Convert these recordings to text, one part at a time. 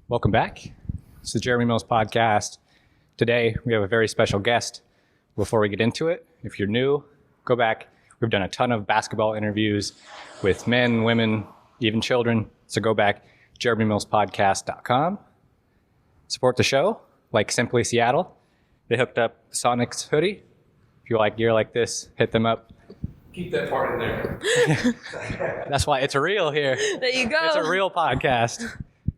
Welcome back. It's the Jeremy Mills Podcast. Today, we have a very special guest. Before we get into it, if you're new, go back. We've done a ton of basketball interviews with men, women, even children. So go back, jeremymillspodcast.com. Support the show, like Simply Seattle. They hooked up Sonics hoodie. If you like gear like this, hit them up. Keep that part in there. That's why it's real here. There you go. It's a real podcast.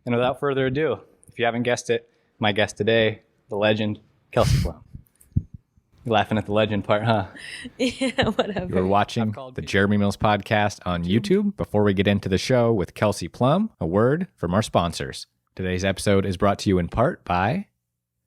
And without further ado, if you haven't guessed it, my guest today, the legend, Kelsey Plum. You're laughing at the legend part, huh? Yeah, whatever. You're watching the Jeremy Mills Podcast on YouTube. Before we get into the show with Kelsey Plum, a word from our sponsors. Today's episode is brought to you in part by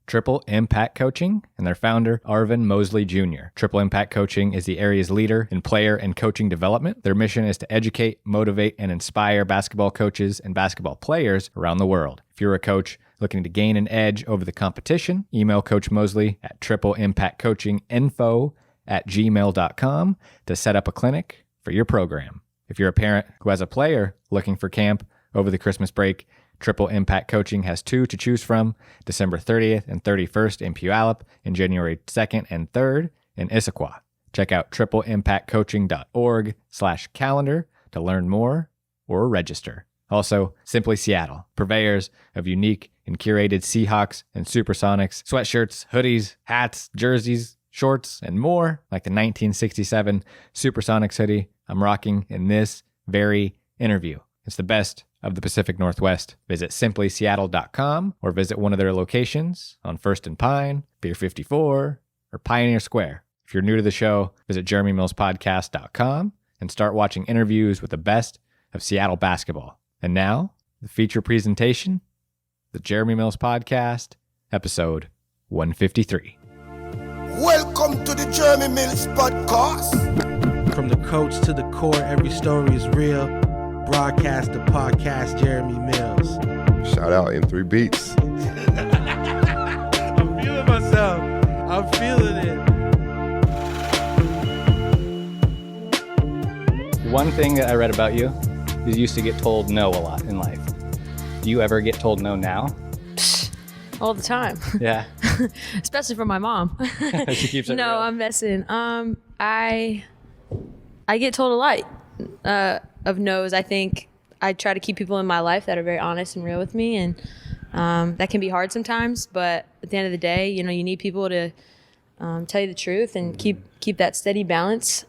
Triple Impact Coaching and their founder, Arvin Mosley Jr. Triple Impact Coaching is the area's leader in player and coaching development. Their mission is to educate, motivate, and inspire basketball coaches and basketball players around the world. If you're a coach looking to gain an edge over the competition, email Coach Mosley at triple-impactcoachinginfo@gmail.com to set up a clinic for your program. If you're a parent who has a player looking for camp over the Christmas break, Triple Impact Coaching has two to choose from, December 30th and 31st in Puyallup and January 2nd and 3rd in Issaquah. Check out triple-impactcoaching.org/calendar to learn more or register. Also, Simply Seattle, purveyors of unique and curated Seahawks and Supersonics, sweatshirts, hoodies, hats, jerseys, shorts, and more, like the 1967 Supersonics hoodie I'm rocking in this very interview. It's the best of the Pacific Northwest. Visit simplyseattle.com or visit one of their locations on First and Pine, Pier 54, or Pioneer Square. If you're new to the show, visit jeremymillspodcast.com and start watching interviews with the best of Seattle basketball. And now, the feature presentation, the Jeremy Mills Podcast, episode 153. Welcome to the Jeremy Mills Podcast. From the coach to the court, every story is real. Broadcast the podcast, Jeremy Mills. Shout out M3 Beats. I'm feeling myself. I'm feeling it. One thing that I read about you is you used to get told no a lot in life. Do you ever get told no now? All the time. Yeah. Especially from my mom. She keeps it No, real. I'm messing. I get told a lot of no's. I think I try to keep people in my life that are very honest and real with me, and that can be hard sometimes, but at the end of the day, you know, you need people to tell you the truth and keep that steady balance.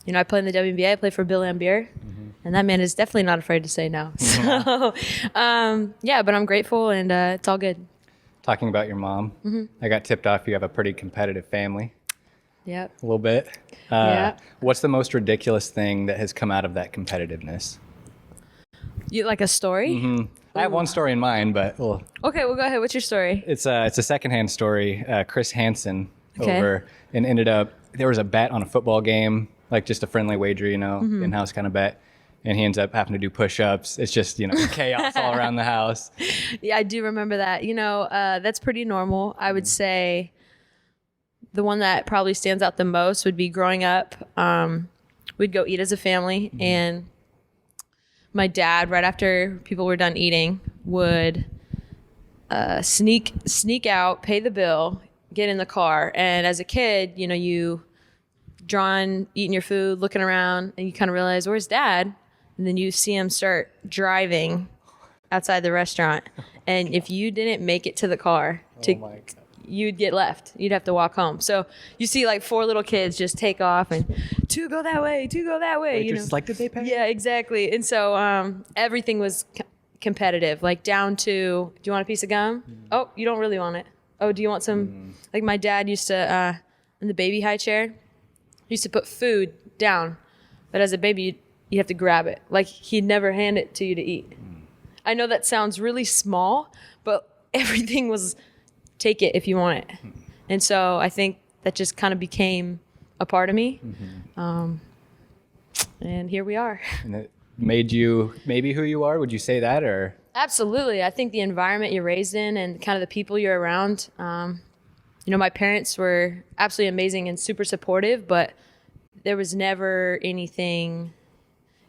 You know, I play in the WNBA, I play for Bill Laimbeer, and that man is definitely not afraid to say no. So, yeah, but I'm grateful, and it's all good. Talking about your mom, I got tipped off you have a pretty competitive family. Yep. A little bit. Yeah. What's the most ridiculous thing that has come out of that competitiveness? You like a story? I have one story in mind, but well, Okay, well, go ahead. What's your story? it's a secondhand story. Chris Hansen Okay. over and ended up, there was a bet on a football game, like just a friendly wager, you know, in-house kind of bet. And he ends up having to do push-ups. It's just, you know, chaos all around the house. Yeah, I do remember that. You know, that's pretty normal. I would say the one that probably stands out the most would be growing up. We'd go eat as a family, and my dad, right after people were done eating, would sneak out, pay the bill, get in the car. And as a kid, you know, you drawn, eating your food, looking around, and you kind of realize, where's Dad? And then you see him start driving outside the restaurant. And if you didn't make it to the car, you'd get left. You'd have to walk home. So you see like 4 little kids just take off and 2 go that way, 2 go that way. You know? Just like, did they pay? Yeah, exactly. And so everything was competitive, like down to, do you want a piece of gum? Oh, you don't really want it. Oh, do you want some? Like my dad used to, in the baby high chair, used to put food down. But as a baby, you'd have to grab it. Like he'd never hand it to you to eat. I know that sounds really small, but everything was take it if you want it. And so I think that just kind of became a part of me. And here we are. And it made you maybe who you are? Would you say that, or? Absolutely. I think the environment you're raised in and kind of the people you're around. You know, my parents were absolutely amazing and super supportive, but there was never anything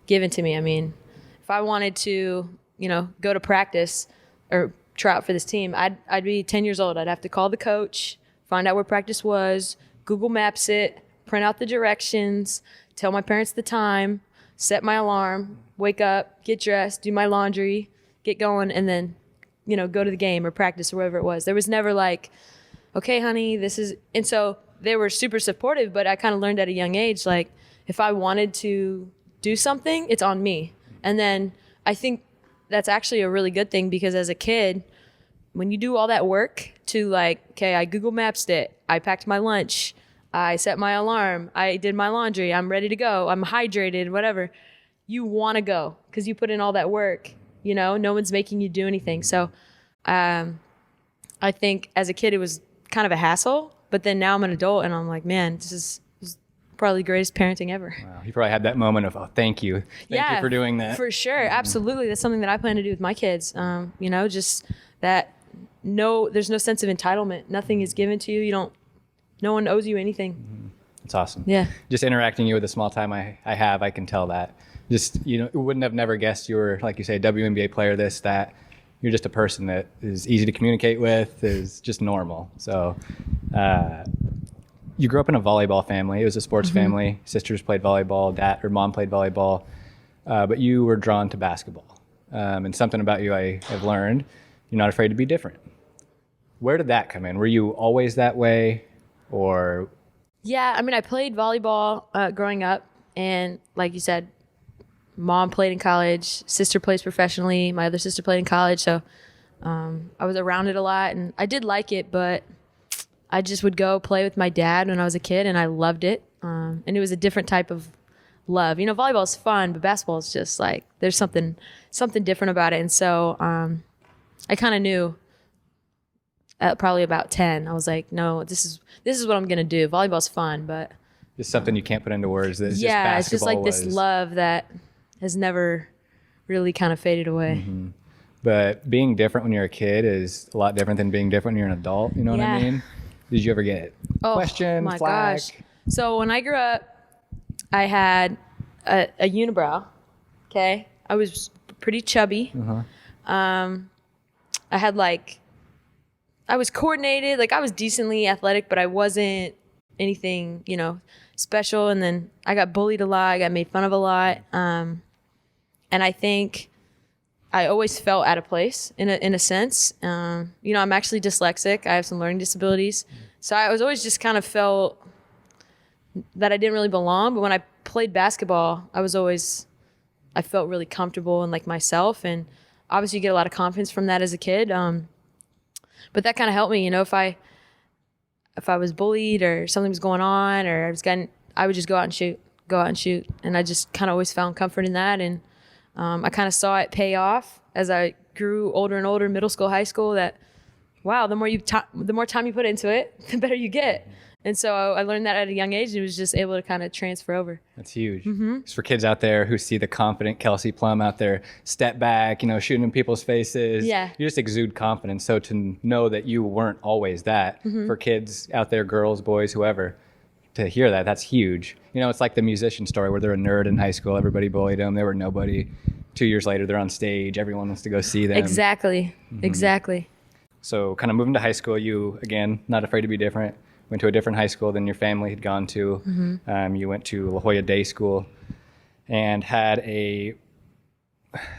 given to me. I mean, if I wanted to, you know, go to practice, or try out for this team, I'd be 10 years old. I'd have to call the coach, find out where practice was, Google Maps it, print out the directions, tell my parents the time, set my alarm, wake up, get dressed, do my laundry, get going, and then, go to the game or practice or whatever it was. There was never like, okay, honey, this is, and so they were super supportive, but I kind of learned at a young age, like, if I wanted to do something, it's on me. And then I think that's actually a really good thing, because as a kid, when you do all that work to like, okay, I Google Maps it, I packed my lunch, I set my alarm, I did my laundry, I'm ready to go, I'm hydrated, whatever. You want to go because you put in all that work, no one's making you do anything. So I think as a kid, it was kind of a hassle, but then now I'm an adult and I'm like, man, this is probably the greatest parenting ever. Wow. You probably had that moment of, oh, thank you. Thank you for doing that. For sure. Absolutely. That's something that I plan to do with my kids. Just that there's no sense of entitlement. Nothing is given to you. No one owes you anything. It's awesome. Yeah. Just interacting you with the small time I have, I can tell that. Just, wouldn't have never guessed you were, like you say, a WNBA player, this, that. You're just a person that is easy to communicate with, is just normal. So you grew up in a volleyball family. It was a sports family. Sisters played volleyball, mom played volleyball, but you were drawn to basketball. And something about you I've learned, you're not afraid to be different. Where did that come in? Were you always that way, or? Yeah, I played volleyball growing up, and like you said, mom played in college, sister plays professionally, my other sister played in college, so I was around it a lot, and I did like it, but I just would go play with my dad when I was a kid, and I loved it, and it was a different type of love. Volleyball is fun, but basketball is just like, there's something different about it, and so I kind of knew at probably about 10, I was like, no, this is what I'm gonna do. Volleyball's fun, but Just something you can't put into words. That it's just like this love that has never really kind of faded away. But being different when you're a kid is a lot different than being different when you're an adult. You know what I mean? Did you ever get question, my flag? gosh. So when I grew up, I had a unibrow. Okay, I was pretty chubby. I had I was coordinated. I was decently athletic, but I wasn't anything, special. And then I got bullied a lot. I got made fun of a lot. And I think I always felt out of place in a sense. I'm actually dyslexic. I have some learning disabilities. So I was always just kind of felt that I didn't really belong. But when I played basketball, I felt really comfortable and like myself. And obviously you get a lot of confidence from that as a kid. But that kind of helped me, if I was bullied or something was going on or I would just go out and shoot. And I just kind of always found comfort in that. And I kind of saw it pay off as I grew older and older, middle school, high school, that, wow, the more time you put into it, the better you get. And so I learned that at a young age and was just able to kind of transfer over. That's huge. It's for kids out there who see the confident Kelsey Plum out there, step back, shooting in people's faces. Yeah. You just exude confidence. So to know that you weren't always that, for kids out there, girls, boys, whoever, to hear that, that's huge. It's like the musician story where they're a nerd in high school. Everybody bullied them. They were nobody. 2 years later, they're on stage. Everyone wants to go see them. Exactly. So kind of moving to high school, you, again, not afraid to be different. Went to a different high school than your family had gone to. You went to La Jolla Day School and had I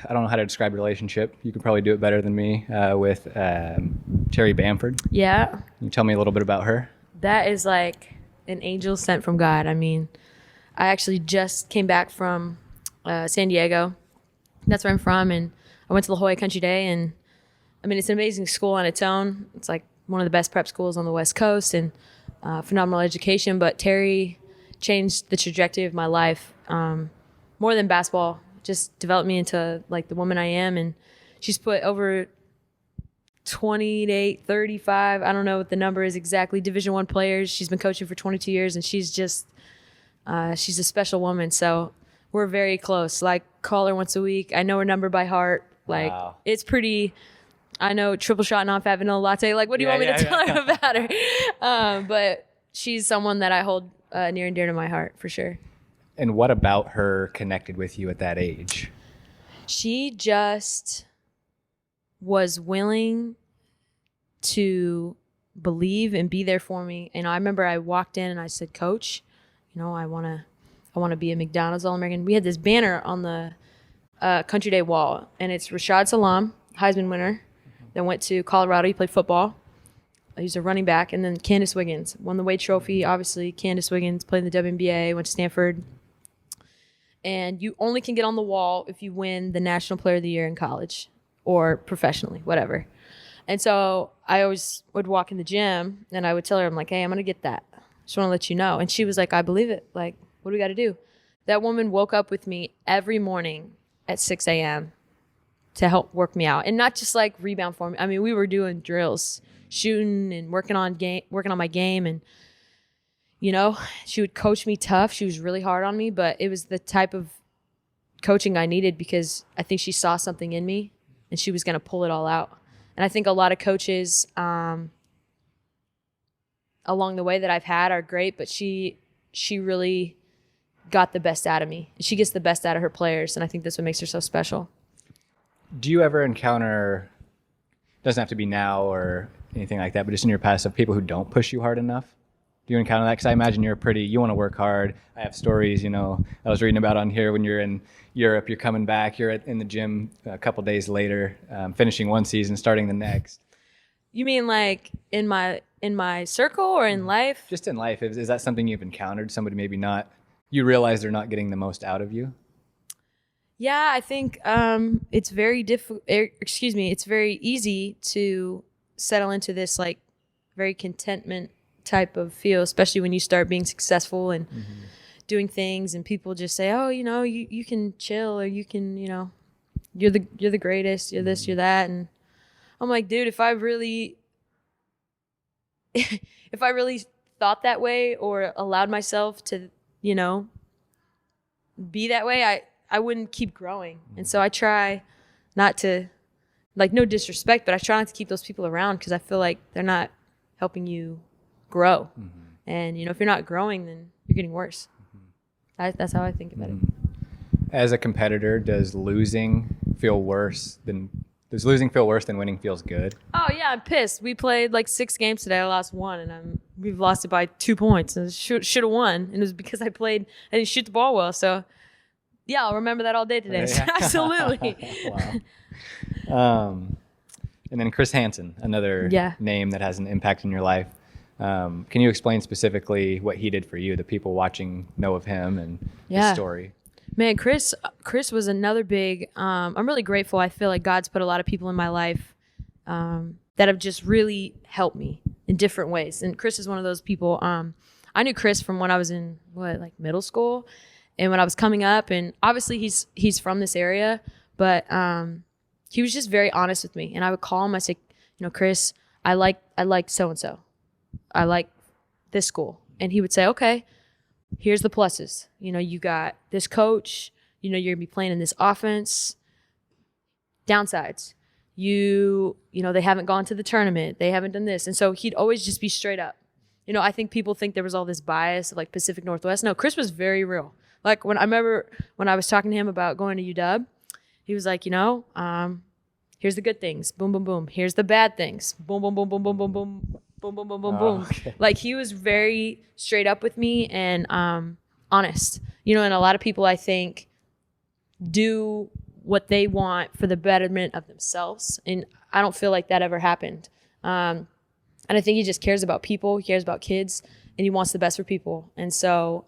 don't know how to describe your relationship. You could probably do it better than me, with Terri Bamford. Yeah. Can you tell me a little bit about her? That is like an angel sent from God. I actually just came back from San Diego. That's where I'm from. And I went to La Jolla Country Day. And it's an amazing school on its own. It's like one of the best prep schools on the West Coast and phenomenal education. But Terri changed the trajectory of my life more than basketball. Just developed me into like the woman I am. And she's put over 28, 35, I don't know what the number is exactly, Division I players. She's been coaching for 22 years, and she's just, she's a special woman. So we're very close. Call her once a week. I know her number by heart. Wow. It's pretty, I know triple shot non-fat vanilla latte. What do you want me to tell her about her? But she's someone that I hold near and dear to my heart, for sure. And what about her connected with you at that age? She just was willing to believe and be there for me. And I remember I walked in and I said, Coach, I want to be a McDonald's All-American. We had this banner on the Country Day wall, and it's Rashad Salam, Heisman winner, that went to Colorado. He played football. He's a running back. And then Candace Wiggins won the Wade Trophy. Obviously, Candace Wiggins played in the WNBA, went to Stanford. And you only can get on the wall if you win the National Player of the Year in college or professionally, whatever. And so I always would walk in the gym and I would tell her, I'm like, hey, I'm going to get that. Just want to let you know. And she was like, I believe it. Like, what do we got to do? That woman woke up with me every morning at 6 a.m. to help work me out. And not just like rebound for me. I mean, we were doing drills, shooting and working on my game. And, she would coach me tough. She was really hard on me, but it was the type of coaching I needed because I think she saw something in me and she was going to pull it all out. And I think a lot of coaches along the way that I've had are great, but she really got the best out of me. She gets the best out of her players, and I think that's what makes her so special. Do you ever encounter, doesn't have to be now or anything like that, but just in your past, of people who don't push you hard enough? Do you encounter that? Because I imagine you want to work hard. I have stories, I was reading about on here when you're in Europe, you're coming back, you're in the gym a couple days later, finishing one season, starting the next. You mean like in my circle or in life? Just in life. Is that something you've encountered? Somebody maybe not, you realize they're not getting the most out of you? Yeah, I think it's very it's very easy to settle into this like very contentment type of feel, especially when you start being successful and doing things and people just say, oh, you can chill, or you can, you're the greatest, you're this, you're that. And I'm like, dude, if I really thought that way or allowed myself to, be that way, I wouldn't keep growing. And so I try not to, like, no disrespect, but I try not to keep those people around because I feel like they're not helping you grow. And, if you're not growing, then you're getting worse. That's how I think about it. As a competitor, does losing feel worse than winning feels good? Oh, yeah, I'm pissed. We played like 6 games today. I lost 1, and we've lost it by 2 points. And should have won, and it was because I didn't shoot the ball well. So, yeah, I'll remember that all day today. Yeah. Absolutely. Wow. And then Chris Hansen, another name that has an impact in your life. Can you explain specifically what he did for you? The people watching know of him and his story. Man, Chris was another big, I'm really grateful. I feel like God's put a lot of people in my life that have just really helped me in different ways. And Chris is one of those people. I knew Chris from when I was in middle school and when I was coming up. And obviously he's from this area, but he was just very honest with me. And I would call him. I say, Chris, I like so-and-so. I like this school. And he would say, okay, here's the pluses. You got this coach, you're going to be playing in this offense. Downsides. They haven't gone to the tournament. They haven't done this. And so he'd always just be straight up. I think people think there was all this bias of like Pacific Northwest. No, Chris was very real. Like when I was talking to him about going to UW, he was like, here's the good things. Boom, boom, boom. Here's the bad things. Boom, boom, boom, boom, boom, boom, boom. Boom, boom, boom, boom, boom. Okay. Like he was very straight up with me and honest. And a lot of people I think do what they want for the betterment of themselves. And I don't feel like that ever happened. And I think he just cares about people, he cares about kids, and he wants the best for people. And so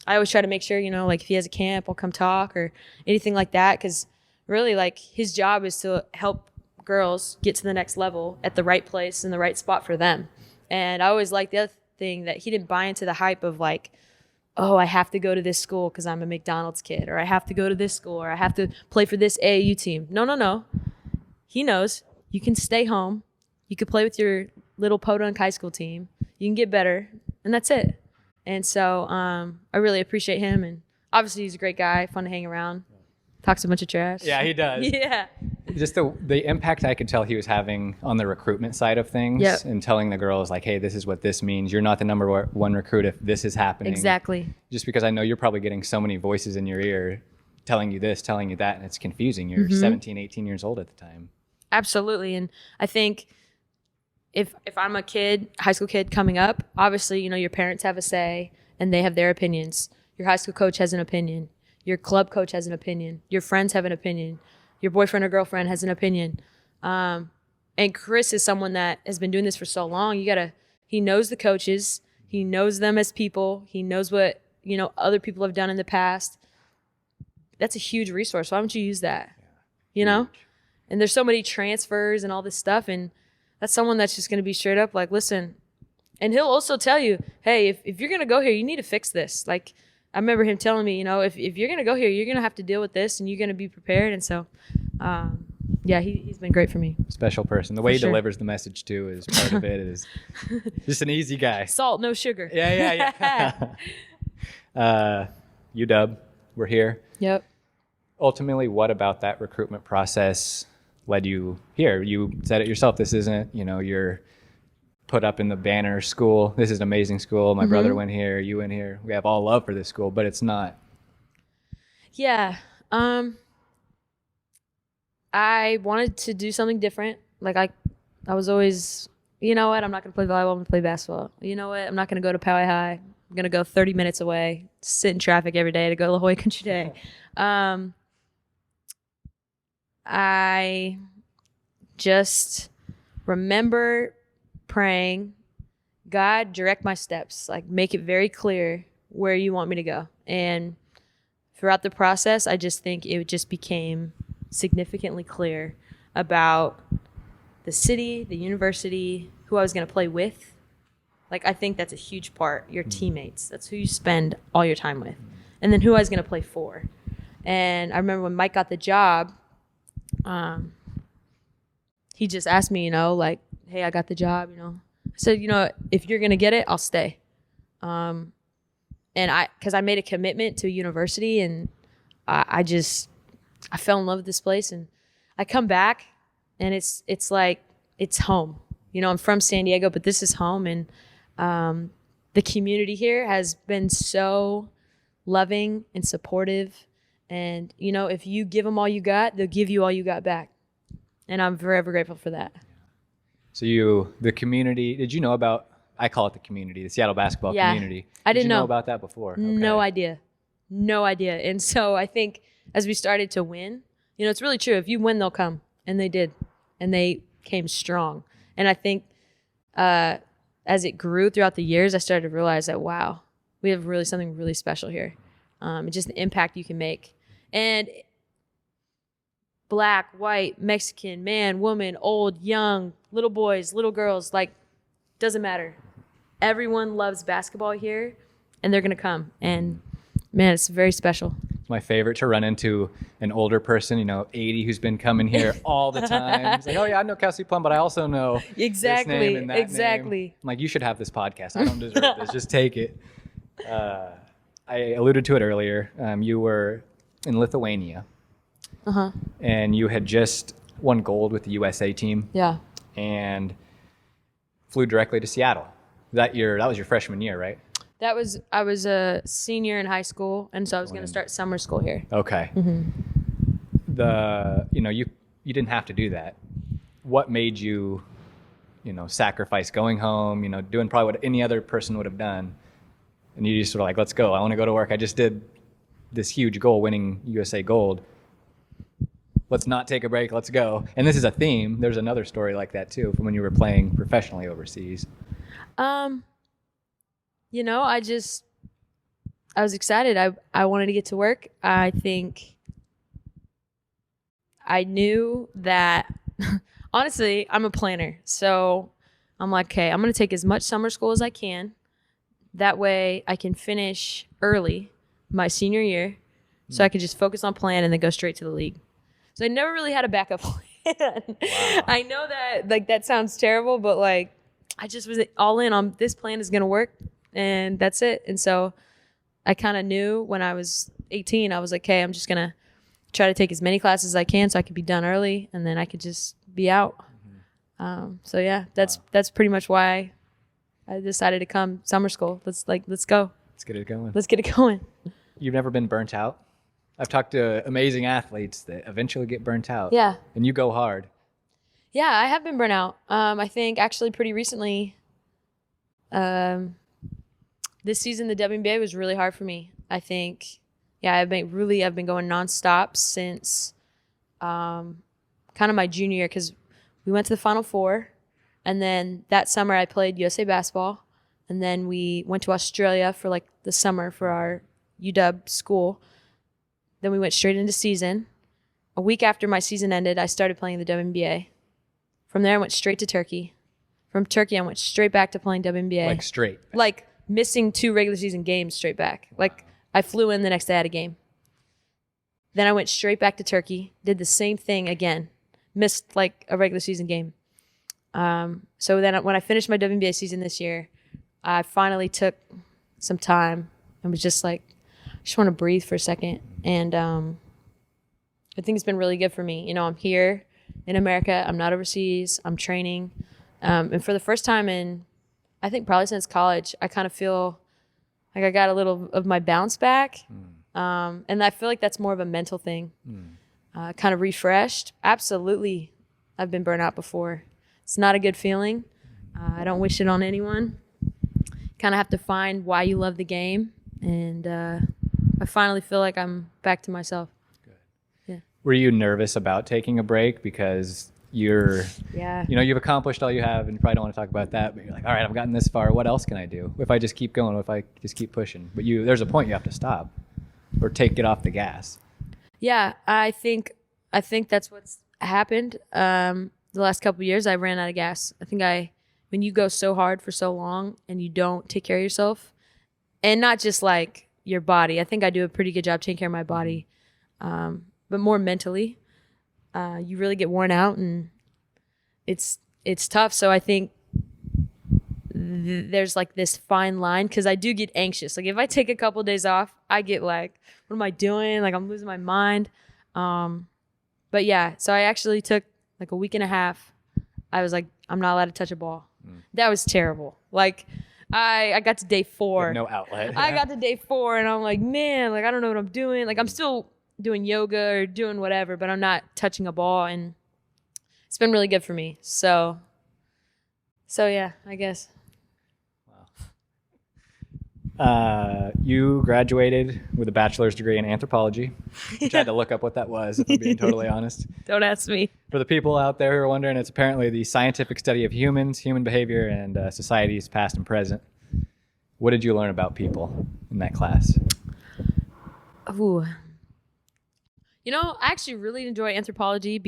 I always try to make sure, like if he has a camp, I'll come talk or anything like that. Because really like his job is to help girls get to the next level at the right place and the right spot for them. And I always liked the other thing that he didn't buy into the hype of like, oh, I have to go to this school because I'm a McDonald's kid, or I have to go to this school, or I have to play for this AAU team. No. He knows you can stay home. You could play with your little podunk high school team. You can get better, and that's it. And so I really appreciate him. And obviously he's a great guy, fun to hang around. Talks a bunch of trash. Yeah, he does. Yeah. Just the impact I could tell he was having on the recruitment side of things, and telling the girls like, hey, this is what this means. You're not the number 1 recruit if this is happening. Exactly. Just because I know you're probably getting so many voices in your ear telling you this, telling you that, and it's confusing. You're 17, 18 years old at the time. Absolutely. And I think if I'm a kid, high school kid coming up, obviously, your parents have a say and they have their opinions. Your high school coach has an opinion. Your club coach has an opinion. Your friends have an opinion. Your boyfriend or girlfriend has an opinion. And Chris is someone that has been doing this for so long. He knows the coaches. He knows them as people. He knows what, other people have done in the past. That's a huge resource. Why don't you use that? And there's so many transfers and all this stuff. And that's someone that's just going to be straight up like, listen. And he'll also tell you, hey, if you're going to go here, you need to fix this. Like, I remember him telling me, if you're going to go here, you're going to have to deal with this and you're going to be prepared. And so, he's been great for me. Special person. The way he delivers the message too is part of it. Is just an easy guy. Salt, no sugar. Yeah. UW, we're here. Yep. Ultimately, what about that recruitment process led you here? You said it yourself. This isn't, you're put up in the banner school. This is an amazing school. My brother went here. You went here. We have all love for this school, but it's not. Yeah. I wanted to do something different. Like I was always, I'm not going to play volleyball. I'm going to play basketball. You know what? I'm not going to go to Poway High. I'm going to go 30 minutes away, sit in traffic every day to go to La Jolla Country Day. I just remember praying, God, direct my steps. Like, make it very clear where you want me to go. And throughout the process, I just think it just became significantly clear about the city, the university, who I was going to play with. Like, I think that's a huge part. Your teammates. That's who you spend all your time with. And then who I was going to play for. And I remember when Mike got the job, he just asked me, hey, I got the job, I said, if you're going to get it, I'll stay. And because I made a commitment to a university and I fell in love with this place and I come back and it's like, it's home. I'm from San Diego, but this is home. And the community here has been so loving and supportive. And, if you give them all you got, they'll give you all you got back. And I'm forever grateful for that. So the community, did you know about, I call it the community, the Seattle basketball community. I didn't Did you know about that before? Okay. No idea. And so I think as we started to win, it's really true. If you win, they'll come. And they did. And they came strong. And I think as it grew throughout the years, I started to realize that, wow, we have really something really special here. Just the impact you can make. And black, white, Mexican, man, woman, old, young, little boys, little girls, doesn't matter. Everyone loves basketball here, and they're going to come. And, man, it's very special. It's my favorite to run into an older person, 80, who's been coming here all the time. It's like, oh, yeah, I know Kelsey Plum, but I also know this name and that name. I'm like, you should have this podcast. I don't deserve this. Just take it. I alluded to it earlier. You were in Lithuania. And you had just won gold with the USA team. Yeah. And flew directly to Seattle. That was your freshman year, right? I was a senior in high school, and so I was going to start summer school here. Okay. You didn't have to do that. What made you, sacrifice going home, doing probably what any other person would have done, and you just sort of like, let's go. I want to go to work. I just did this huge goal, winning USA gold. Let's not take a break. Let's go. And this is a theme. There's another story like that too, from when you were playing professionally overseas. I was excited. I wanted to get to work. I think I knew that, honestly, I'm a planner. So I'm like, okay, I'm going to take as much summer school as I can. That way I can finish early my senior year so I could just focus on plan and then go straight to the league. So I never really had a backup plan. Wow. I know that that sounds terrible, but I just was all in on this plan is going to work and that's it. And so I kind of knew when I was 18, I was like, okay, I'm just going to try to take as many classes as I can so I could be done early and then I could just be out. That's pretty much why I decided to come summer school. Let's go. Let's get it going. Let's get it going. You've never been burnt out? I've talked to amazing athletes that eventually get burnt out. Yeah. And you go hard. Yeah, I have been burnt out. I think actually pretty recently, this season, the WNBA was really hard for me. I think, yeah, I've been going nonstop since kind of my junior year, because we went to the Final Four, and then that summer I played USA basketball, and then we went to Australia for like the summer for our UW school. Then we went straight into season. A week after my season ended, I started playing the WNBA. From there, I went straight to Turkey. From Turkey, I went straight back to playing WNBA. Like straight. Like missing 2 regular season games straight back. Like I flew in the next day, I had a game. Then I went straight back to Turkey, did the same thing again. Missed like a regular season game. So then when I finished my WNBA season this year, I finally took some time and was just like, I just want to breathe for a second. And I think it's been really good for me. You know, I'm here in America. I'm not overseas. I'm training. And for the first time in, I think probably since college, I kind of feel like I got a little of my bounce back. And I feel like that's more of a mental thing. Kind of refreshed. Absolutely, I've been burnt out before. It's not a good feeling. I don't wish it on anyone. Kind of have to find why you love the game. And I finally feel like I'm back to myself. Were you nervous about taking a break because you've accomplished all you have, and you probably don't want to talk about that, but you're like, all right, I've gotten this far. What else can I do? If I just keep going, if I just keep pushing, but there's a point you have to stop or get off the gas. Yeah, I think that's what's happened. The last couple of years, I ran out of gas. I think when you go so hard for so long and you don't take care of yourself, and not just like your body. I think I do a pretty good job taking care of my body. But more mentally, you really get worn out, and it's tough. So I think there's like this fine line, because I do get anxious. Like if I take a couple of days off, I get like, what am I doing? Like I'm losing my mind. But yeah, so I actually took like a week and a half. I was like, I'm not allowed to touch a ball. That was terrible. Like I got to day 4. No outlet. I got to day 4 and I'm like, man, like I don't know what I'm doing. Like I'm still doing yoga or doing whatever, but I'm not touching a ball, and it's been really good for me. So yeah, I guess. Wow. You graduated with a bachelor's degree in anthropology, which I had to look up what that was, if I'm being totally honest. Don't ask me. For the people out there who are wondering, it's apparently the scientific study of humans, human behavior, and societies past and present. What did you learn about people in that class? Ooh. You know, I actually really enjoy anthropology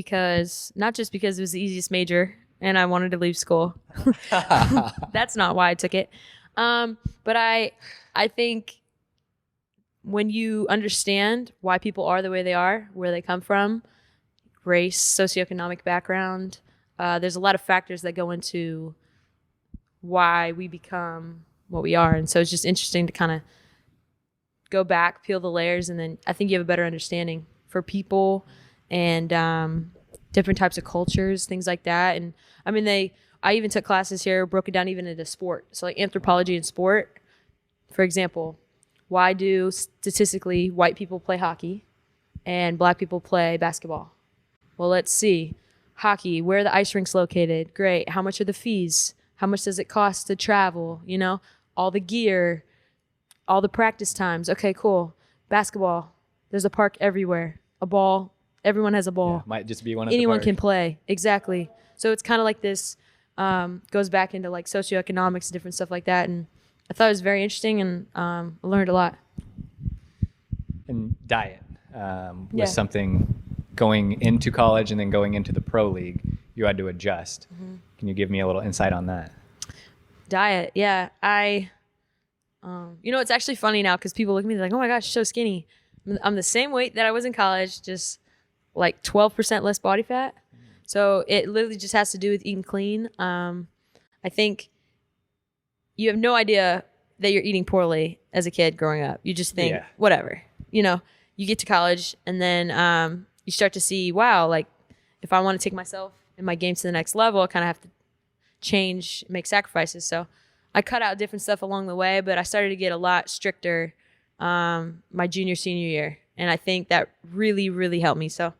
not just because it was the easiest major and I wanted to leave school. That's not why I took it. But I think when you understand why people are the way they are, where they come from, race, socioeconomic background, there's a lot of factors that go into why we become what we are. And so it's just interesting to kind of go back, peel the layers, and then I think you have a better understanding for people and different types of cultures, things like that. And I mean, I even took classes here, broke it down even into sport. So like anthropology and sport, for example, why do statistically white people play hockey and black people play basketball? Well, let's see. Hockey, where are the ice rinks located? Great. How much are the fees? How much does it cost to travel? You know, all the gear, all the practice times. Okay, cool. Basketball, there's a park everywhere. A ball, everyone has a ball. Yeah, might just be one of anyone can play. Exactly. So it's kind of like this, goes back into like socioeconomics and different stuff like that. And I thought it was very interesting, and I learned a lot. And diet was something going into college and then going into the pro league, you had to adjust. Mm-hmm. Can you give me a little insight on that? Diet, yeah. It's actually funny now because people look at me like, oh my gosh, you're so skinny. I'm the same weight that I was in college, just like 12% less body fat. So it literally just has to do with eating clean. I think you have no idea that you're eating poorly as a kid growing up. You just think, whatever. You get to college and then you start to see, wow, like if I want to take myself and my game to the next level, I kind of have to change, make sacrifices. So I cut out different stuff along the way, but I started to get a lot stricter my junior, senior year. And I think that really, really helped me. So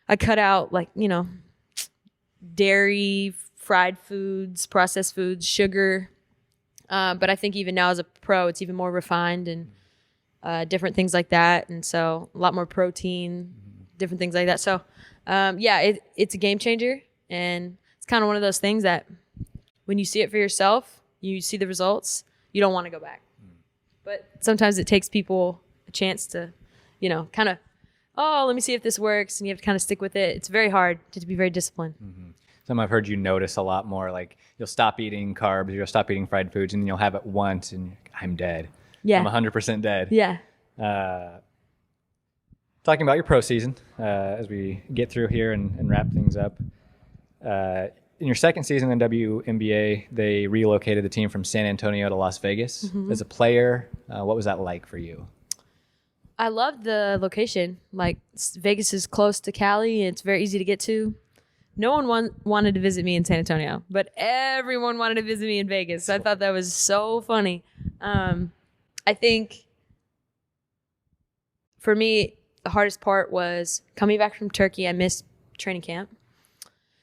I cut out dairy, fried foods, processed foods, sugar. But I think even now as a pro, it's even more refined and different things like that. And so a lot more protein, different things like that. So it's a game changer. And it's kind of one of those things that when you see it for yourself, you see the results, you don't want to go back. But sometimes it takes people a chance to, kind of, let me see if this works. And you have to kind of stick with it. It's very hard to be very disciplined. Mm-hmm. Some I've heard you notice a lot more, like you'll stop eating carbs, you'll stop eating fried foods, and then you'll have it once and I'm dead. Yeah. I'm 100% dead. Yeah. Talking about your pro season, as we get through here and wrap things up. In your second season in WNBA, they relocated the team from San Antonio to Las Vegas. Mm-hmm. As a player, what was that like for you? I loved the location. Like, Vegas is close to Cali, and it's very easy to get to. No one wanted to visit me in San Antonio, but everyone wanted to visit me in Vegas. So I thought that was so funny. I think for me, the hardest part was coming back from Turkey. I missed training camp.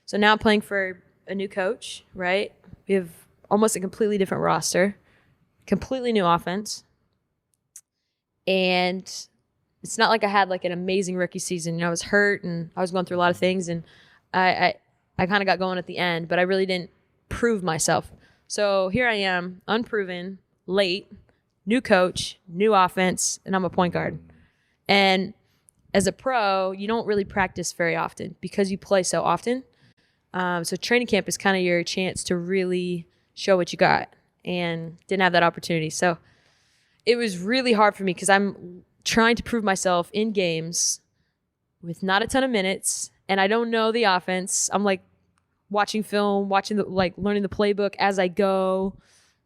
So now I'm playing for a new coach, right? We have almost a completely different roster, completely new offense. And it's not like I had like an amazing rookie season. I was hurt and I was going through a lot of things, and I kind of got going at the end, but I really didn't prove myself. So here I am, unproven, late, new coach, new offense, and I'm a point guard. And as a pro, you don't really practice very often because you play so often. So training camp is kind of your chance to really show what you got, and didn't have that opportunity. So it was really hard for me because I'm trying to prove myself in games with not a ton of minutes, and I don't know the offense. I'm like watching film, learning the playbook as I go.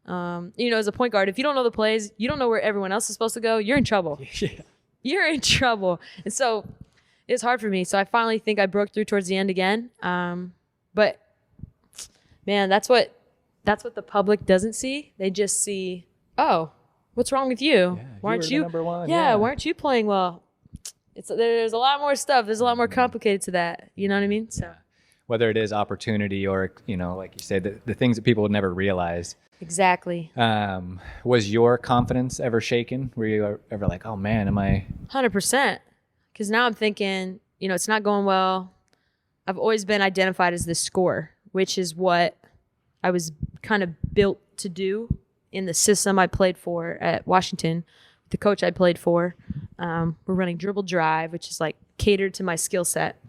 As a point guard, if you don't know the plays, you don't know where everyone else is supposed to go, you're in trouble. Yeah. You're in trouble. And so it's hard for me. So I finally think I broke through towards the end again. But man, that's what the public doesn't see. They just see, oh, what's wrong with you? Yeah, why aren't you number one? Yeah, why aren't you playing well? There's a lot more stuff. There's a lot more complicated to that. You know what I mean? So whether it is opportunity or, like you said, the things that people would never realize. Exactly. Was your confidence ever shaken? Were you ever like, oh man, am I? 100%. Because now I'm thinking, it's not going well. I've always been identified as the scorer, which is what I was kind of built to do in the system I played for at Washington. The coach I played for, we're running dribble drive, which is like catered to my skill set.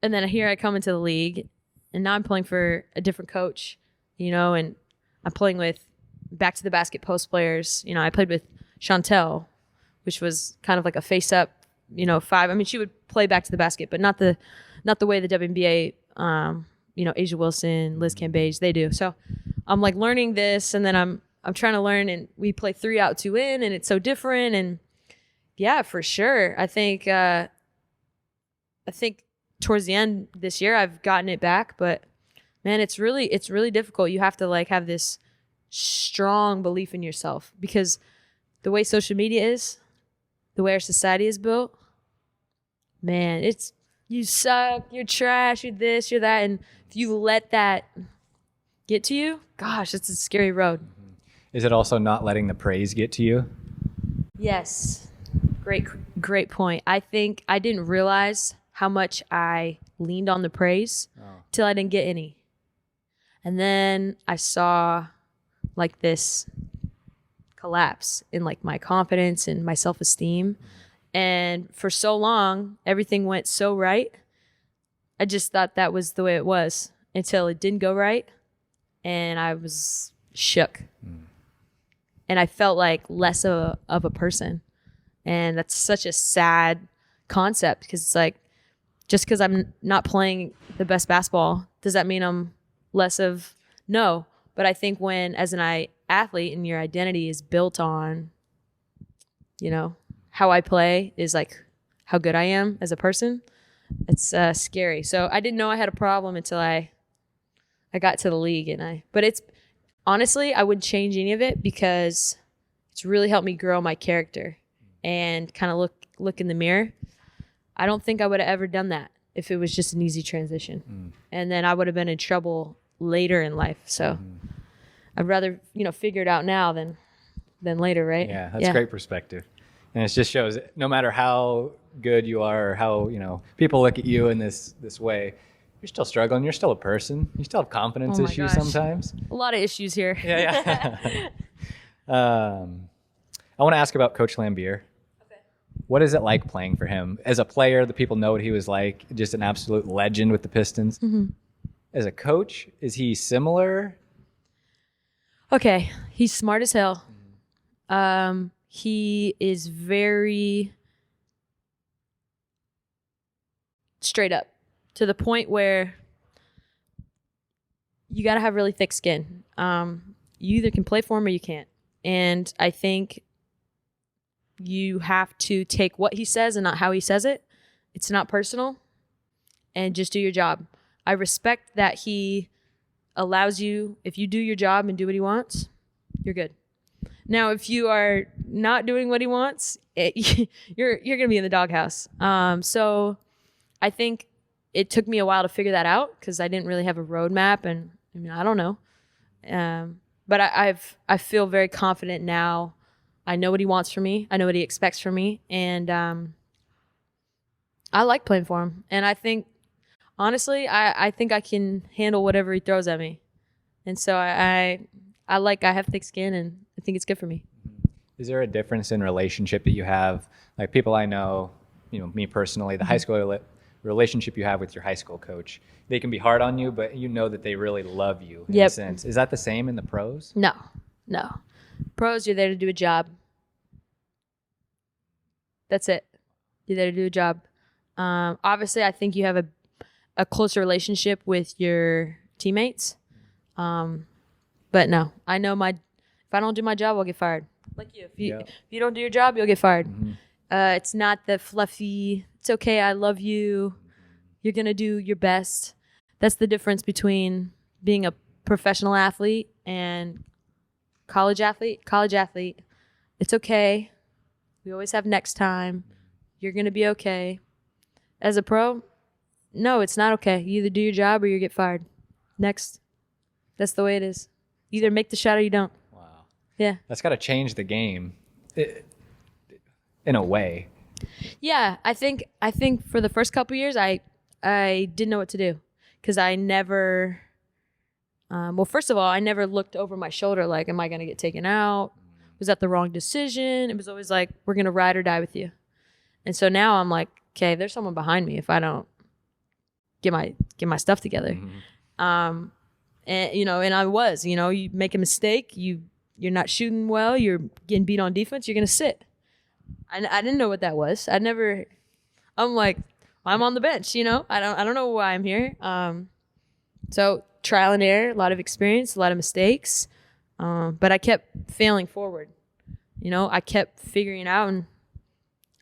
And then here I come into the league, and now I'm playing for a different coach, and I'm playing with back to the basket post players. I played with Jontay, which was kind of like a face up, 5. I mean, she would play back to the basket, but not the way the WNBA, Asia Wilson, Liz Cambage, they do. So I'm like learning this, and then I'm trying to learn, and we play 3 out, 2 in, and it's so different. And yeah, for sure. I think towards the end this year, I've gotten it back, but man, it's really difficult. You have to like have this strong belief in yourself, because the way social media is, the way our society is built, man, it's you suck, you're trash, you're this, you're that. And if you let that get to you, gosh, it's a scary road. Is it also not letting the praise get to you? Yes. Great point. I think I didn't realize how much I leaned on the praise till I didn't get any. And then I saw like this collapse in like my confidence and my self-esteem. And for so long, everything went so right. I just thought that was the way it was until it didn't go right. And I was shook. And I felt like less of a person. And that's such a sad concept, because it's like, just because I'm not playing the best basketball, does that mean I'm less of? No. But I think when, as an athlete, and your identity is built on, how I play is like how good I am as a person, it's scary. So I didn't know I had a problem until I got to the league. But it's, honestly, I wouldn't change any of it, because it's really helped me grow my character and kind of look in the mirror. I don't think I would have ever done that if it was just an easy transition. And then I would have been in trouble later in life. So I'd rather, figure it out now than later, right? Yeah, that's great perspective. And it just shows no matter how good you are or how, people look at you in this way, you're still struggling. You're still a person. You still have confidence issues sometimes. A lot of issues here. Yeah. I want to ask about Coach Laimbeer. Okay. What is it like playing for him? As a player, the people know what he was like, just an absolute legend with the Pistons. As a coach, is he similar? Okay. He's smart as hell. He is very straight up to the point where you got to have really thick skin. You either can play for him or you can't. And I think you have to take what he says and not how he says it. It's not personal, and just do your job. I respect that he allows you, if you do your job and do what he wants, you're good. Now, if you are not doing what he wants, you're going to be in the doghouse. So I think it took me a while to figure that out because I didn't really have a roadmap, and I don't know. But I feel very confident now. I know what he wants from me. I know what he expects from me, and I like playing for him. And I think, honestly, I think I can handle whatever he throws at me. And so I have thick skin, and I think it's good for me. Is there a difference in relationship that you have? Like people I know, me personally, the high school relationship you have with your high school coach, they can be hard on you, but you know that they really love you in a sense. Is that the same in the pros? No. Pros, you're there to do a job. That's it. You're there to do a job. Obviously, I think you have a closer relationship with your teammates. But no, I know if I don't do my job, I'll get fired. Like you. If you don't do your job, you'll get fired. It's not the fluffy, it's okay, I love you, you're going to do your best. That's the difference between being a professional athlete and college athlete. College athlete, it's okay. We always have next time. You're going to be okay. As a pro, no, it's not okay. You either do your job or you get fired. Next. That's the way it is. Either make the shot or you don't. Wow. Yeah. That's got to change the game in a way. Yeah, I think for the first couple years, I didn't know what to do because I never. First of all, I never looked over my shoulder like, am I going to get taken out? Was that the wrong decision? It was always like, we're going to ride or die with you. And so now I'm like, okay, there's someone behind me if I don't get my stuff together. And and I was, you make a mistake, you're not shooting well, you're getting beat on defense, you're going to sit. I didn't know what that was. I'm like, I'm on the bench, I don't know why I'm here. So trial and error, a lot of experience, a lot of mistakes. But I kept failing forward. I kept figuring out, and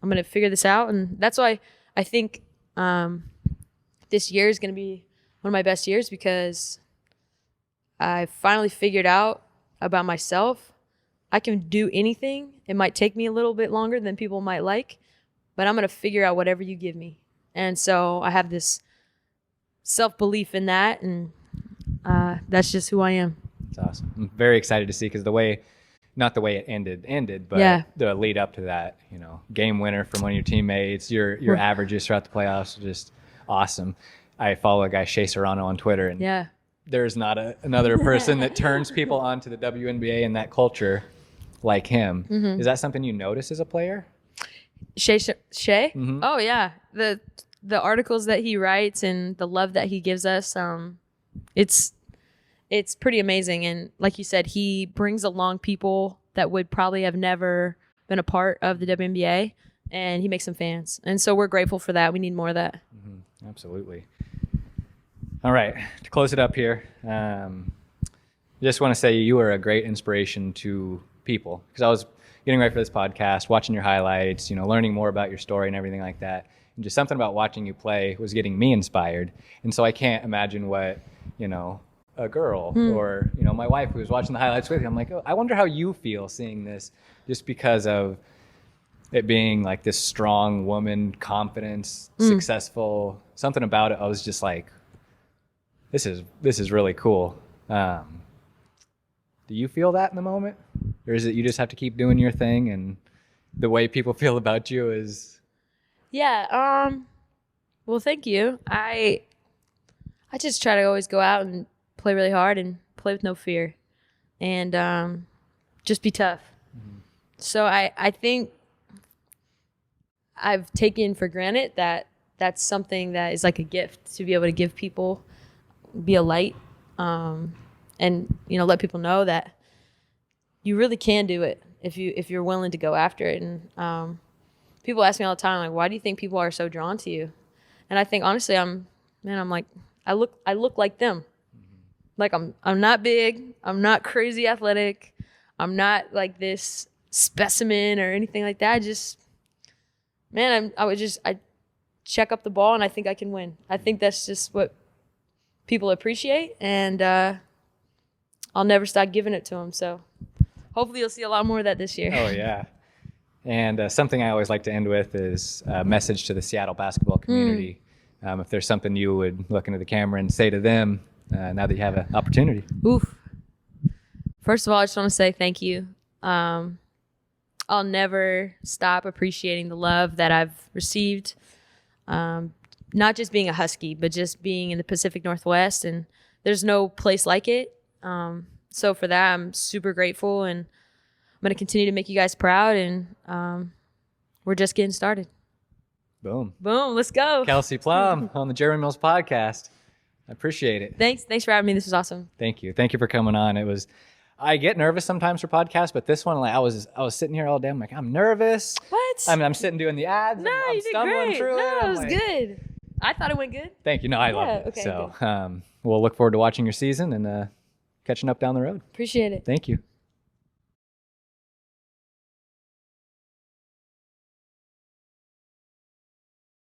I'm going to figure this out. And that's why I think this year is going to be one of my best years because I finally figured out about myself. I can do anything. It might take me a little bit longer than people might like, but I'm going to figure out whatever you give me. And so I have this self-belief in that, and that's just who I am. That's awesome. I'm very excited to see because not the way it ended, but the lead up to that, game winner from one of your teammates, your averages throughout the playoffs, just awesome. I follow a guy, Shea Serrano, on Twitter, and there's not another person that turns people onto the WNBA and that culture like him. Is that something you notice as a player? Shea? Oh yeah, the articles that he writes and the love that he gives us, it's pretty amazing. And like you said, he brings along people that would probably have never been a part of the WNBA, and he makes them fans. And so we're grateful for that. We need more of that. Absolutely. All right, to close it up here, just want to say you are a great inspiration to people because I was getting ready for this podcast, watching your highlights, learning more about your story and everything like that. And just something about watching you play was getting me inspired. And so I can't imagine what, a girl or, my wife who was watching the highlights with you, I'm like, oh, I wonder how you feel seeing this just because of it being like this strong woman, confidence, successful, something about it. I was just like, this is really cool. Do you feel that in the moment? Or is it you just have to keep doing your thing and the way people feel about you is? Yeah. Well, thank you. I just try to always go out and play really hard and play with no fear and just be tough. So I think I've taken for granted that that's something that is like a gift to be able to give people, be a light, and let people know that you really can do it if you're willing to go after it. And people ask me all the time, like, why do you think people are so drawn to you? And I think honestly, I'm like, I look like them. Like I'm not big, I'm not crazy athletic, I'm not like this specimen or anything like that. I check up the ball and I think I can win. I think that's just what people appreciate, and I'll never stop giving it to them. So hopefully you'll see a lot more of that this year. Oh yeah. And something I always like to end with is a message to the Seattle basketball community. If there's something you would look into the camera and say to them now that you have an opportunity. Oof. First of all, I just want to say thank you. I'll never stop appreciating the love that I've received, not just being a Husky, but just being in the Pacific Northwest, and there's no place like it. So for that, I'm super grateful, and I'm going to continue to make you guys proud, and we're just getting started. Boom. Boom, let's go. Kelsey Plum on the Jeremy Mills podcast. I appreciate it. Thanks for having me. This was awesome. Thank you for coming on. I get nervous sometimes for podcasts, but this one, like I was sitting here all day. I'm like, I'm nervous. What? I'm sitting doing the ads. No, I'm you did stumbling great. through No, it was like, good. I thought it went good. Thank you. No, I love it. Okay, So we'll look forward to watching your season and catching up down the road. Appreciate it. Thank you.